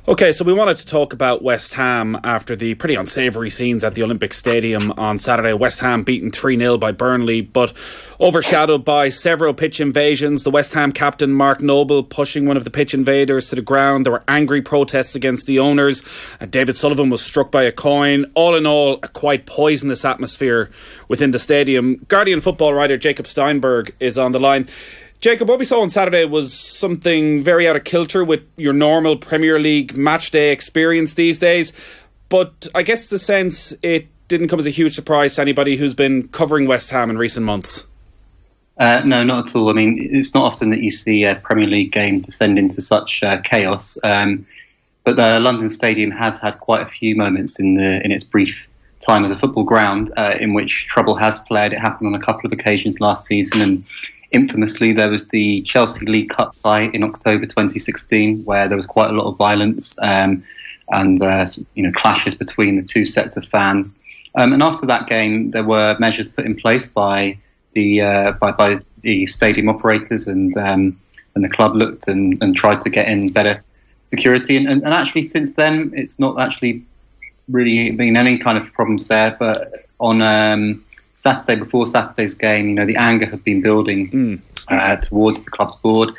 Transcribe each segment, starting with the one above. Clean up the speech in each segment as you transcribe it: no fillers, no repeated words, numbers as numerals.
Okay, so we wanted to talk about West Ham after the pretty unsavoury scenes at the Olympic Stadium on Saturday. West Ham beaten 3-0 by Burnley, but overshadowed by several pitch invasions. The West Ham captain, Mark Noble, pushing one of the pitch invaders to the ground. There were angry protests against the owners. David Sullivan was struck by a coin. All in all, a quite poisonous atmosphere within the stadium. Guardian football writer Jacob Steinberg is on the line. Jacob, what we saw on Saturday was something very out of kilter with your normal Premier League match day experience these days. But I guess the sense it didn't come as a huge surprise to anybody who's been covering West Ham in recent months. No, not at all. I mean, it's not often that you see a Premier League game descend into such chaos. But the London Stadium has had quite a few moments in its brief time as a football ground in which trouble has played. It happened on a couple of occasions last season, and infamously, there was the Chelsea League Cup tie in October 2016, where there was quite a lot of violence and clashes between the two sets of fans. And after that game, there were measures put in place by the stadium operators, and the club looked and tried to get in better security. And actually, since then, it's not actually really been any kind of problems there. But on Saturday, before Saturday's game, the anger had been building towards the club's board.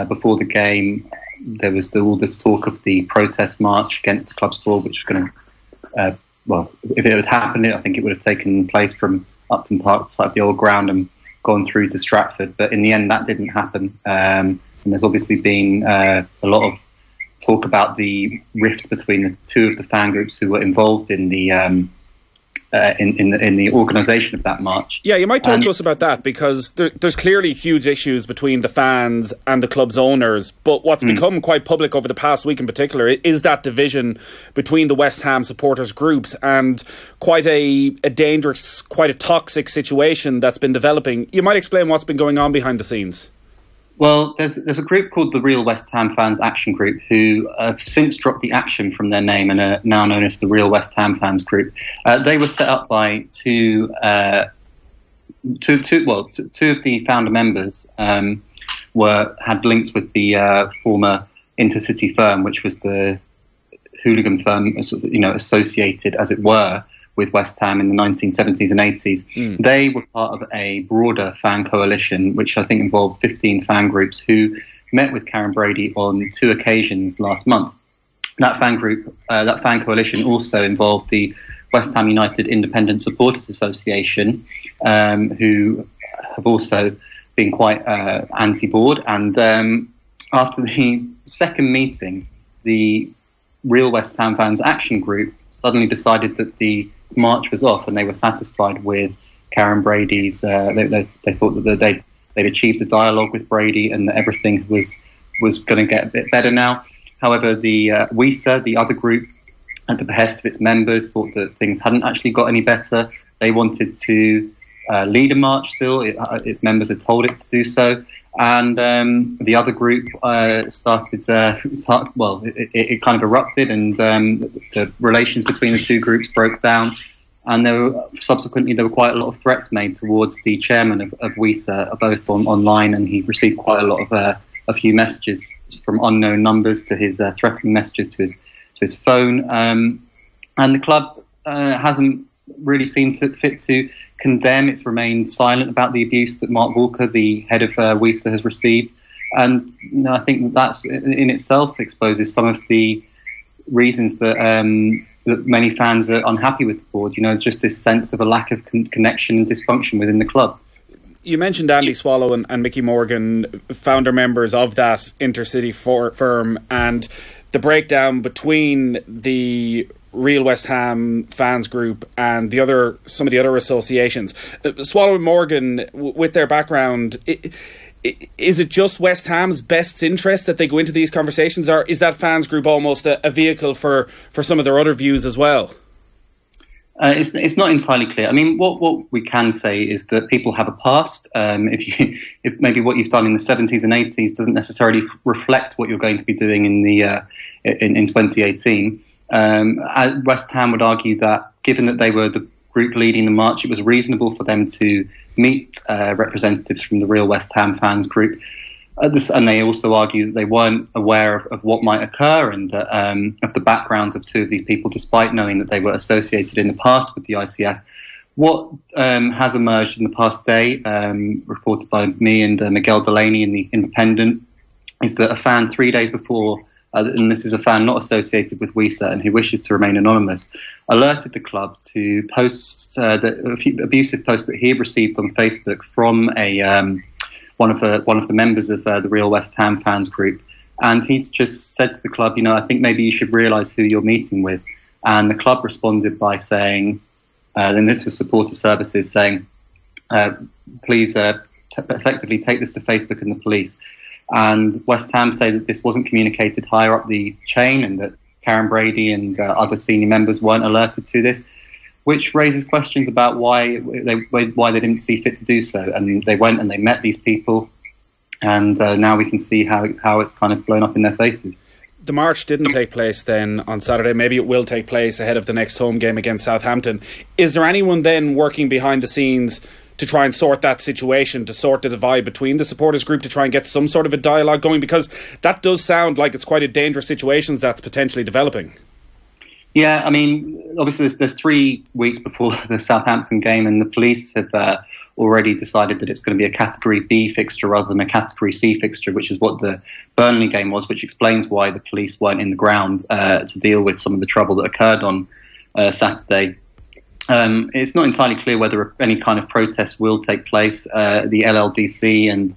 Before the game, there was all this talk of the protest march against the club's board, which was going to, if it had happened, I think it would have taken place from Upton Park, the side of the old ground, and gone through to Stratford. But in the end, that didn't happen. And there's obviously been a lot of talk about the rift between the two of the fan groups who were involved in the in the organisation of that march. Yeah, you might talk to us about that, because there's clearly huge issues between the fans and the club's owners, but what's become quite public over the past week in particular is that division between the West Ham supporters groups, and quite a dangerous, quite a toxic situation that's been developing. You might explain what's been going on behind the scenes. Well, there's a group called the Real West Ham Fans Action Group, who have since dropped the action from their name and are now known as the Real West Ham Fans Group. They were set up by two of the founder members had links with the former Intercity firm, which was the hooligan firm, associated, as it were, with West Ham in the 1970s and 80s. They were part of a broader fan coalition, which I think involves 15 fan groups, who met with Karen Brady on 2 occasions last month. That fan coalition also involved the West Ham United Independent Supporters Association, who have also been quite anti-board. And after the second meeting, the Real West Ham Fans Action Group suddenly decided that the march was off, and they were satisfied with Karen Brady's. They thought that they'd achieved a dialogue with Brady, and that everything was going to get a bit better now. However, the WISA, the other group, at the behest of its members, thought that things hadn't actually got any better. They wanted to lead a march still. Its members had told it to do so. And the other group it kind of erupted, and the relations between the two groups broke down. And there were quite a lot of threats made towards the chairman of WISA, both online, and he received quite a lot of a few messages from unknown numbers to his threatening messages to his phone. And the club hasn't really seen fit to condemn. It's remained silent about the abuse that Mark Walker, the head of WISA, has received. And I think that's in itself exposes some of the reasons that many fans are unhappy with the board. Just this sense of a lack of connection and dysfunction within the club. You mentioned Andy Swallow and Mickey Morgan, founder members of that Intercity firm, and the breakdown between the Real West Ham Fans Group and some of the other associations. Swallow and Morgan, with their background, is it just West Ham's best interest that they go into these conversations, or is that fans group almost a vehicle for some of their other views as well? It's not entirely clear. I mean, what we can say is that people have a past. If maybe what you've done in the 70s and 80s doesn't necessarily reflect what you're going to be doing in 2018. West Ham would argue that, given that they were the group leading the march, it was reasonable for them to meet representatives from the Real West Ham Fans Group. And they also argue that they weren't aware of what might occur and of the backgrounds of two of these people, despite knowing that they were associated in the past with the ICF. What has emerged in the past day, reported by me and Miguel Delaney in The Independent, is that a fan 3 days before, and this is a fan not associated with WESA and who wishes to remain anonymous, alerted the club to posts, a few abusive posts that he had received on Facebook from one of the members of the Real West Ham fans group. And he just said to the club, I think maybe you should realise who you're meeting with. And the club responded by saying, and this was supporter services, saying, please effectively take this to Facebook and the police. And West Ham say that this wasn't communicated higher up the chain and that Karen Brady and other senior members weren't alerted to this, which raises questions about why they didn't see fit to do so. And they went and they met these people, and now we can see how it's kind of blown up in their faces. The march didn't take place then on Saturday. Maybe it will take place ahead of the next home game against Southampton. Is there anyone then working behind the scenes to try and sort that situation, to sort the divide between the supporters group, to try and get some sort of a dialogue going? Because that does sound like it's quite a dangerous situation that's potentially developing. Yeah, I mean, obviously there's 3 weeks before the Southampton game, and the police have already decided that it's going to be a Category B fixture rather than a Category C fixture, which is what the Burnley game was, which explains why the police weren't in the ground to deal with some of the trouble that occurred on Saturday. It's not entirely clear whether any kind of protest will take place. The LLDC and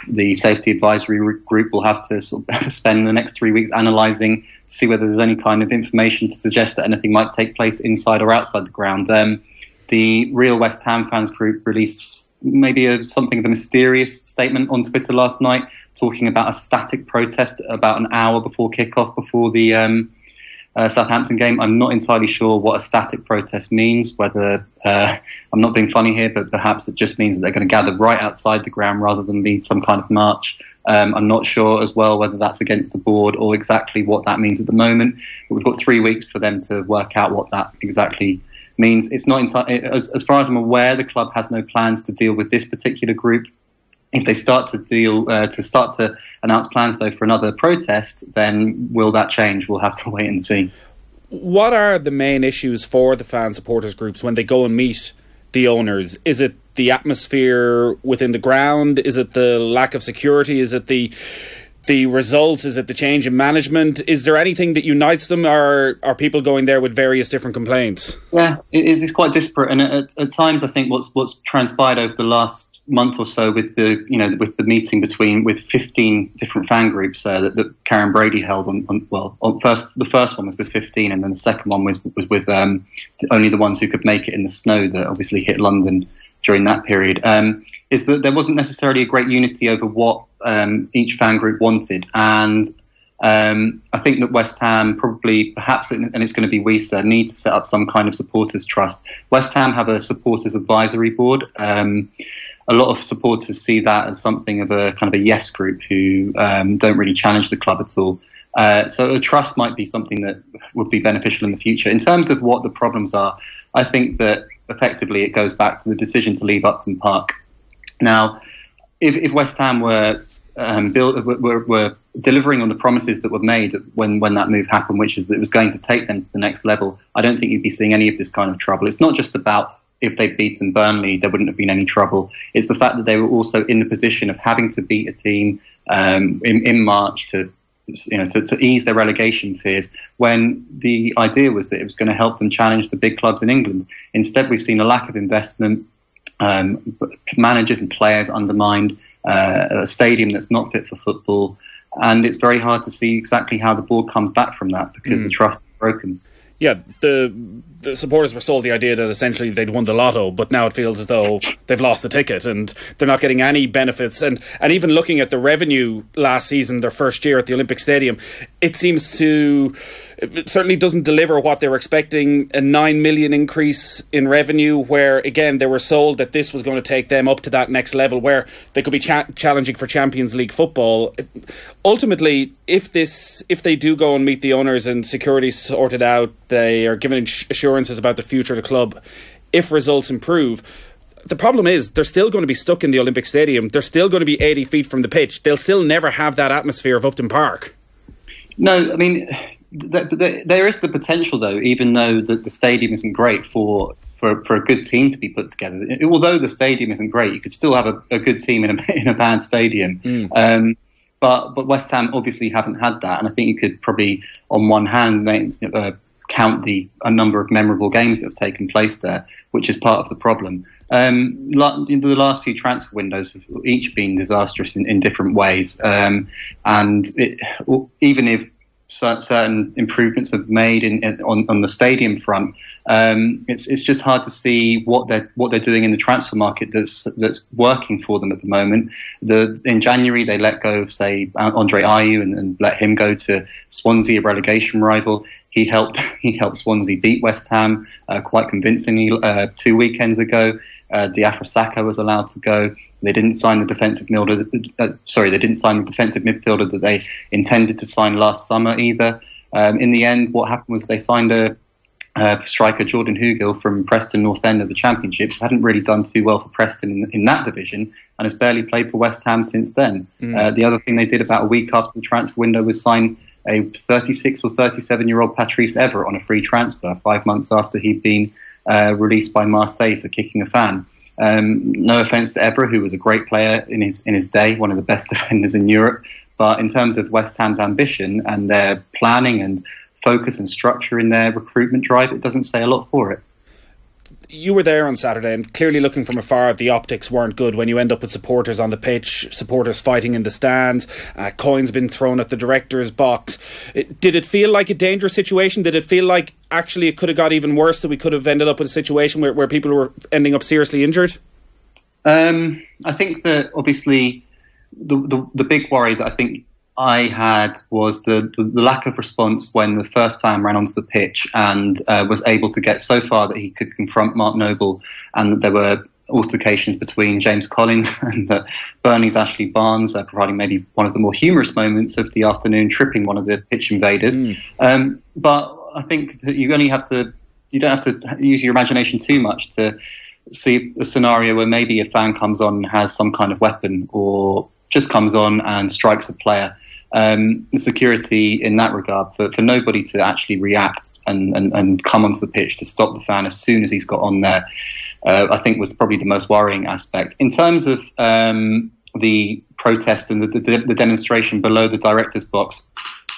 the Safety Advisory Group will have to sort of spend the next 3 weeks analysing to see whether there's any kind of information to suggest that anything might take place inside or outside the ground. The Real West Ham fans group released maybe something of a mysterious statement on Twitter last night, talking about a static protest about an hour before kickoff, before the Southampton game. I'm not entirely sure what a static protest means, whether I'm not being funny here, but perhaps it just means that they're going to gather right outside the ground rather than lead some kind of march. I'm not sure as well whether that's against the board or exactly what that means at the moment. But we've got 3 weeks for them to work out what that exactly means. It's not as far as I'm aware, the club has no plans to deal with this particular group. If they start to announce plans, though, for another protest, then will that change? We'll have to wait and see. What are the main issues for the fan supporters groups when they go and meet the owners? Is it the atmosphere within the ground? Is it the lack of security? Is it the results? Is it the change in management? Is there anything that unites them, or are people going there with various different complaints? Yeah, it's quite disparate, and at times I think what's transpired over the last month or so with the meeting with 15 different fan groups that Karen Brady held the first one was with 15, and then the second one was with only the ones who could make it in the snow that obviously hit London during that period, is that there wasn't necessarily a great unity over what each fan group wanted. And I think that West Ham probably, perhaps, and it's going to be WESA, need to set up some kind of supporters trust. West Ham have a supporters advisory board. A lot of supporters see that as something of a kind of a yes group who don't really challenge the club at all. So a trust might be something that would be beneficial in the future. In terms of what the problems are, I think that effectively it goes back to the decision to leave Upton Park. Now, if West Ham were delivering on the promises that were made when that move happened, which is that it was going to take them to the next level, I don't think you'd be seeing any of this kind of trouble. It's not just about if they'd beaten Burnley, there wouldn't have been any trouble. It's the fact that they were also in the position of having to beat a team in March to ease their relegation fears, when the idea was that it was going to help them challenge the big clubs in England. Instead, we've seen a lack of investment, managers and players undermined, a stadium that's not fit for football, and it's very hard to see exactly how the board comes back from that because the trust is broken. Yeah, the supporters were sold the idea that essentially they'd won the lotto, but now it feels as though they've lost the ticket and they're not getting any benefits. And even looking at the revenue last season, their first year at the Olympic Stadium, it certainly doesn't deliver what they were expecting. A 9 million increase in revenue, where again they were sold that this was going to take them up to that next level where they could be challenging for Champions League football. Ultimately, if they do go and meet the owners and security sorted out, they are given assurances about the future of the club. If results improve, the problem is they're still going to be stuck in the Olympic Stadium. They're still going to be 80 feet from the pitch. They'll still never have that atmosphere of Upton Park. No, I mean, there is the potential, though, even though the stadium isn't great for a good team to be put together. Although the stadium isn't great, you could still have a good team in a bad stadium. But West Ham obviously haven't had that, and I think you could probably, on one hand, count a number of memorable games that have taken place there, which is part of the problem. The last few transfer windows have each been disastrous in different ways, and even if certain improvements have made on the stadium front, it's just hard to see what they're doing in the transfer market that's working for them at the moment. In January they let go of, say, Andre Ayew and let him go to Swansea, a relegation rival. He helped Swansea beat West Ham quite convincingly 2 weekends ago. Diafra Sakho was allowed to go. They didn't sign the defensive midfielder that they intended to sign last summer either. In the end, what happened was they signed a striker, Jordan Hugill, from Preston North End of the Championship, who hadn't really done too well for Preston in that division and has barely played for West Ham since then. The other thing they did about a week after the transfer window was sign a 36 or 37-year-old Patrice Evra on a free transfer 5 months after he'd been released by Marseille for kicking a fan. No offence to Evra, who was a great player in his day, one of the best defenders in Europe. But in terms of West Ham's ambition and their planning and focus and structure in their recruitment drive, it doesn't say a lot for it. You were there on Saturday, and clearly looking from afar, the optics weren't good when you end up with supporters on the pitch, supporters fighting in the stands, coins been thrown at the director's box. Did it feel like a dangerous situation? Did it feel like actually it could have got even worse, that we could have ended up with a situation where people were ending up seriously injured? I think that obviously the big worry that I think I had was the lack of response when the first fan ran onto the pitch and was able to get so far that he could confront Mark Noble, and that there were altercations between James Collins and Burnley's Ashley Barnes, providing maybe one of the more humorous moments of the afternoon, tripping one of the pitch invaders. But I think that you don't have to use your imagination too much to see a scenario where maybe a fan comes on and has some kind of weapon, or just comes on and strikes a player. The security in that regard, for nobody to actually react and come onto the pitch to stop the fan as soon as he's got on there, I think was probably the most worrying aspect. In terms of the protest and the demonstration below the director's box,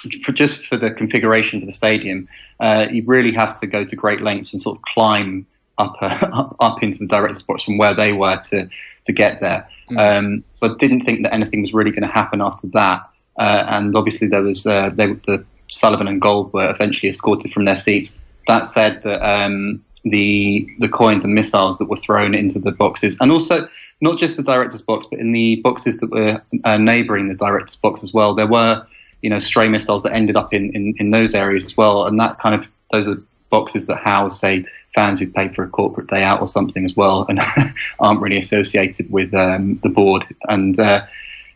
just for the configuration for the stadium, you really have to go to great lengths and sort of climb up into the director's box from where they were to get there. But didn't think that anything was really going to happen after that. And obviously there was the Sullivan and Gold were eventually escorted from their seats. That said, that the coins and missiles that were thrown into the boxes, and also not just the director's box, but in the boxes that were neighbouring the director's box as well, there were stray missiles that ended up in those areas as well. And that those are boxes that house, say, fans who pay for a corporate day out or something as well, and aren't really associated with the board. And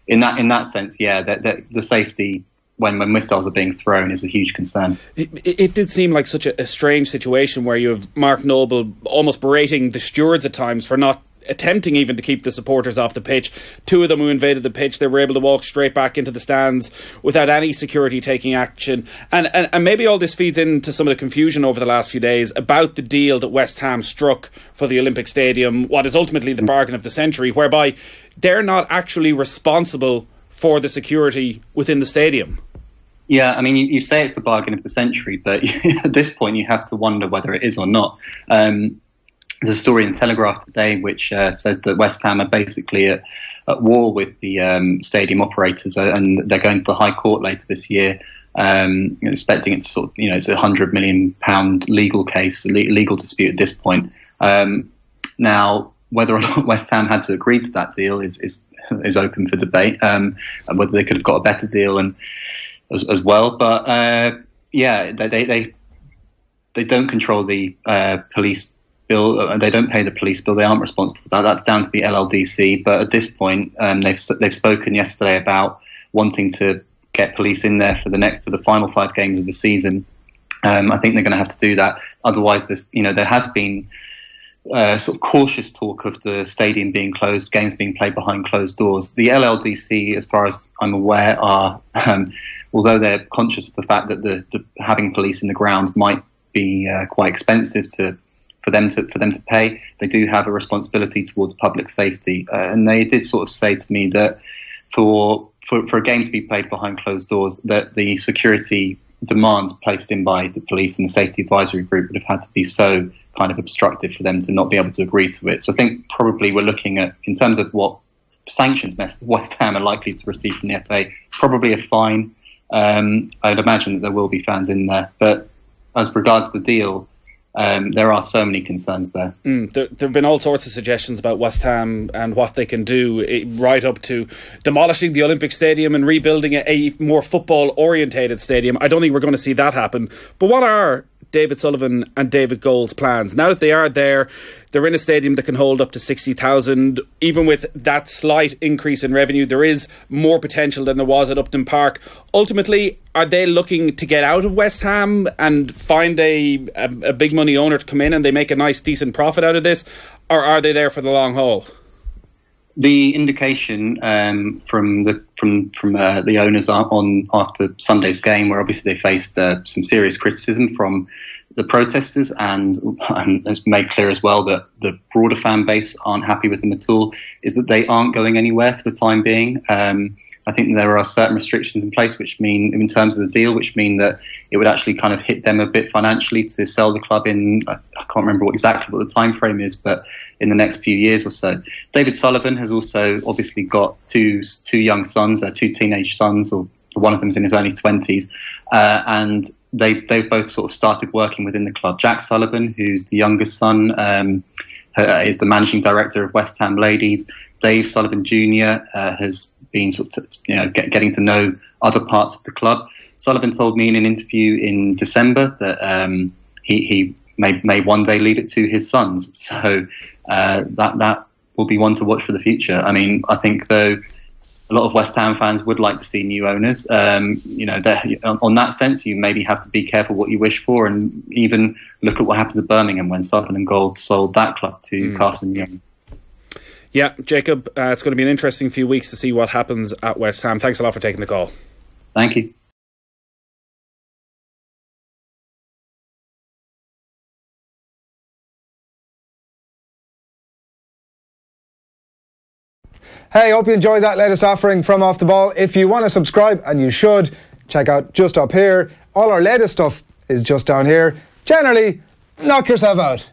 in that sense, yeah, the safety when missiles are being thrown is a huge concern. It did seem like such a strange situation where you have Mark Noble almost berating the stewards at times for not attempting even to keep the supporters off the pitch. Two of them who invaded the pitch, they were able to walk straight back into the stands without any security taking action. And maybe all this feeds into some of the confusion over the last few days about the deal that West Ham struck for the Olympic Stadium, what is ultimately the bargain of the century, whereby they're not actually responsible for the security within the stadium. Yeah, I mean, you say it's the bargain of the century, but at this point you have to wonder whether it is or not. There's a story in Telegraph today which says that West Ham are basically at war with the stadium operators, and they're going to the High Court later this year, expecting it to it's £100 million legal case, legal dispute at this point. Now, whether or not West Ham had to agree to that deal is open for debate, and whether they could have got a better deal as well. But they don't control the police bill. They don't pay the police bill. They aren't responsible for that. That's down to the LLDC. But at this point, they've spoken yesterday about wanting to get police in there for the final 5 games of the season. I think they're going to have to do that. Otherwise, there has been sort of cautious talk of the stadium being closed, games being played behind closed doors. The LLDC, as far as I'm aware, are although they're conscious of the fact that the having police in the grounds might be quite expensive for them to pay, they do have a responsibility towards public safety, and they did sort of say to me that for a game to be played behind closed doors, that the security demands placed in by the police and the safety advisory group would have had to be so kind of obstructive for them to not be able to agree to it. So I think probably we're looking at, in terms of what sanctions West Ham are likely to receive from the FA, probably a fine. I'd imagine that there will be fans in there, but as regards the deal, there are so many concerns there. There have been all sorts of suggestions about West Ham and what they can do, right up to demolishing the Olympic Stadium and rebuilding a more football-orientated stadium. I don't think we're going to see that happen. But what are David Sullivan and David Gold's plans? Now that they are there, they're in a stadium that can hold up to 60,000. Even with that slight increase in revenue, there is more potential than there was at Upton Park. Ultimately, are they looking to get out of West Ham and find a big money owner to come in and they make a nice, decent profit out of this? Or are they there for the long haul? The indication from the owners on after Sunday's game, where obviously they faced some serious criticism from the protesters, and it's made clear as well that the broader fan base aren't happy with them at all, is that they aren't going anywhere for the time being. I think there are certain restrictions in place, which mean, in terms of the deal, which mean that it would actually kind of hit them a bit financially to sell the club in, I can't remember exactly what the time frame is, but in the next few years or so. David Sullivan has also obviously got two young sons, two teenage sons, or one of them's in his early 20s, and they've both sort of started working within the club. Jack Sullivan, who's the youngest son, is the managing director of West Ham Ladies. Dave Sullivan Jr. has been sort of, getting to know other parts of the club. Sullivan told me in an interview in December that he may one day leave it to his sons. So that will be one to watch for the future. I mean, I think though a lot of West Ham fans would like to see new owners. On that sense, you maybe have to be careful what you wish for, and even look at what happened to Birmingham when Sullivan and Gold sold that club to Carson Young. Yeah, Jacob, it's going to be an interesting few weeks to see what happens at West Ham. Thanks a lot for taking the call. Thank you. Hey, hope you enjoyed that latest offering from Off the Ball. If you want to subscribe, and you should, check out just up here. All our latest stuff is just down here. Generally, knock yourself out.